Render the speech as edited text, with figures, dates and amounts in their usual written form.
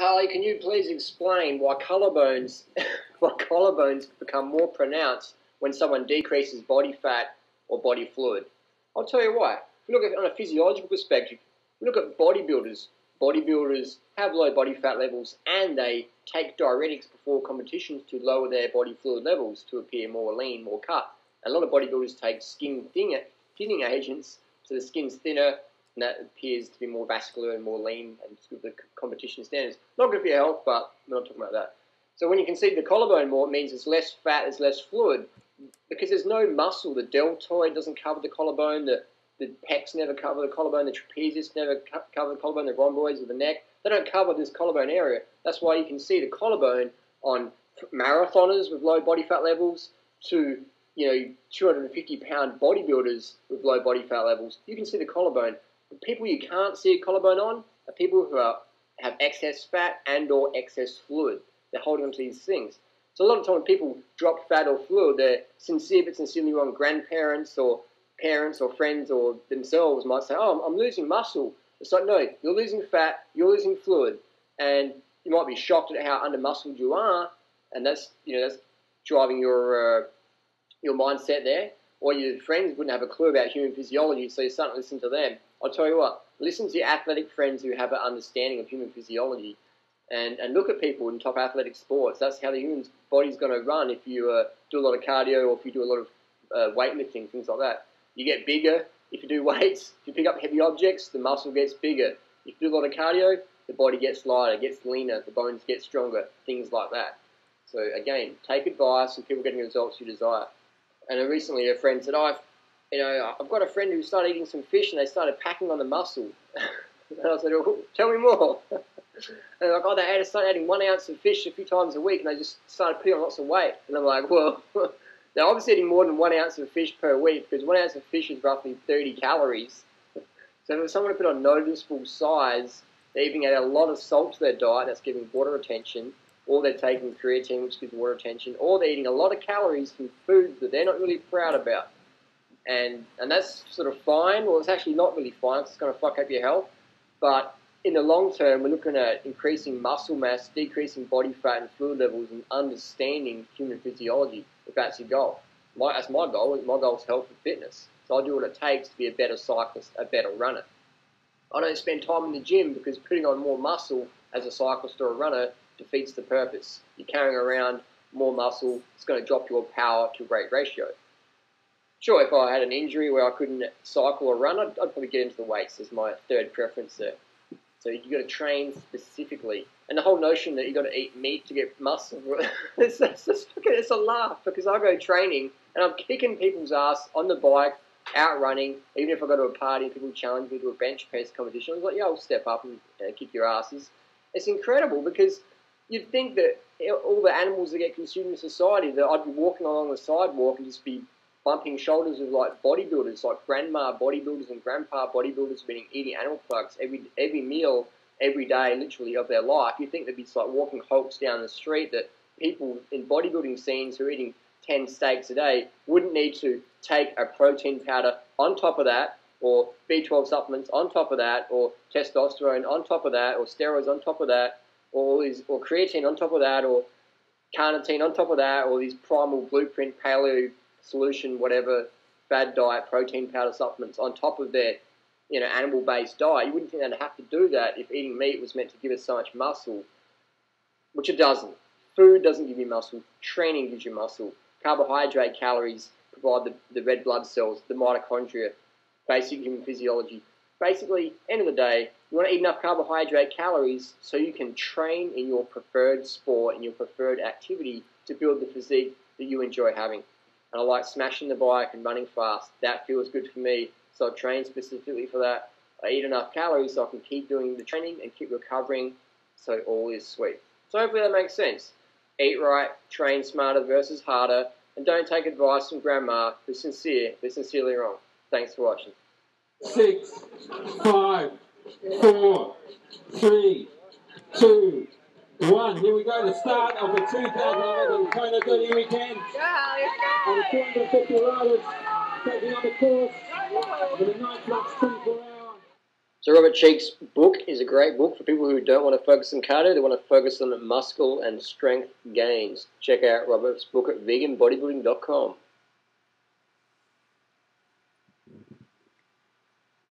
Harley, can you please explain why collarbones become more pronounced when someone decreases body fat or body fluid? I'll tell you why. If you look at it on a physiological perspective, you look at bodybuilders. Bodybuilders have low body fat levels and they take diuretics before competitions to lower their body fluid levels to appear more lean, more cut. A lot of bodybuilders take skin thinning agents, so the skin's thinner, and that appears to be more vascular and more lean and with the competition standards. Not good for your health, but we're not talking about that. So when you can see the collarbone more, it means there's less fat, there's less fluid, because there's no muscle. The deltoid doesn't cover the collarbone, the pecs never cover the collarbone, the trapezius never cover the collarbone, the rhomboids of the neck, they don't cover this collarbone area. That's why you can see the collarbone on marathoners with low body fat levels to 250-pound bodybuilders with low body fat levels. You can see the collarbone. The people you can't see a collarbone on are people who have excess fat and or excess fluid. They're holding on to these things. So a lot of time when people drop fat or fluid, they're sincere but sincerely wrong. Grandparents or parents or friends or themselves might say, oh, I'm losing muscle. It's like, no, you're losing fat, you're losing fluid, and you might be shocked at how under-muscled you are, and that's driving your mindset there. Or your friends wouldn't have a clue about human physiology, so you're starting to listen to them. I'll tell you what, listen to your athletic friends who have an understanding of human physiology, and look at people in top athletic sports. That's how the human body's going to run if you do a lot of cardio or if you do a lot of weightlifting, things like that. You get bigger if you do weights. If you pick up heavy objects, the muscle gets bigger. If you do a lot of cardio, the body gets lighter, gets leaner, the bones get stronger, things like that. So again, take advice and people getting the results you desire. And recently a friend said, I've got a friend who started eating some fish and they started packing on the muscle. And I said, oh, tell me more. And they're like, they started adding 1 ounce of fish a few times a week and they just started putting on lots of weight. And I'm like, well, they're obviously eating more than 1 ounce of fish per week because 1 ounce of fish is roughly 30 calories. So if someone to put on noticeable size, they're even adding a lot of salt to their diet, that's giving water retention, or they're taking creatine, which gives water retention, or they're eating a lot of calories from foods that they're not really proud about. And that's sort of fine. Well, it's actually not really fine because it's going to fuck up your health. But in the long term, we're looking at increasing muscle mass, decreasing body fat and fluid levels, and understanding human physiology, if that's your goal. That's my goal. My goal is health and fitness. So I do what it takes to be a better cyclist, a better runner. I don't spend time in the gym because putting on more muscle as a cyclist or a runner defeats the purpose. You're carrying around more muscle, it's going to drop your power to weight ratio. Sure, if I had an injury where I couldn't cycle or run, I'd probably get into the weights as my third preference there. So you've got to train specifically. And the whole notion that you've got to eat meat to get muscle, it's a laugh because I go training and I'm kicking people's ass on the bike, out running. Even if I go to a party and people challenge me to a bench press competition, I was like, yeah, I'll step up and kick your asses. It's incredible because you'd think that all the animals that get consumed in society, that I'd be walking along the sidewalk and just be bumping shoulders with like bodybuilders, like grandma bodybuilders and grandpa bodybuilders eating animal products every meal, every day, literally, of their life. You'd think they'd be like walking hulks down the street, that people in bodybuilding scenes who are eating 10 steaks a day wouldn't need to take a protein powder on top of that, or B12 supplements on top of that, or testosterone on top of that, or steroids on top of that, or creatine on top of that, or carnitine on top of that, or these primal blueprint paleo solution, whatever, fad diet, protein powder supplements on top of their animal-based diet. You wouldn't think they'd have to do that if eating meat was meant to give us so much muscle, which it doesn't. Food doesn't give you muscle. Training gives you muscle. Carbohydrate calories provide the red blood cells, the mitochondria, basic human physiology. Basically, end of the day, you want to eat enough carbohydrate calories so you can train in your preferred sport, in your preferred activity, to build the physique that you enjoy having. And I like smashing the bike and running fast. That feels good for me, so I train specifically for that. I eat enough calories so I can keep doing the training and keep recovering, so all is sweet. So hopefully that makes sense. Eat right, train smarter versus harder, and don't take advice from grandma who's sincere but sincerely wrong. Thanks for watching. 6, 5, 4, 3, 2, 1. Here we go, the start of the 2011 Kona Dirty Weekend. And the 250 riders taking on the course for the night flux 24 hours. So Robert Cheek's book is a great book for people who don't want to focus on cardio, they want to focus on muscle and strength gains. Check out Robert's book at veganbodybuilding.com.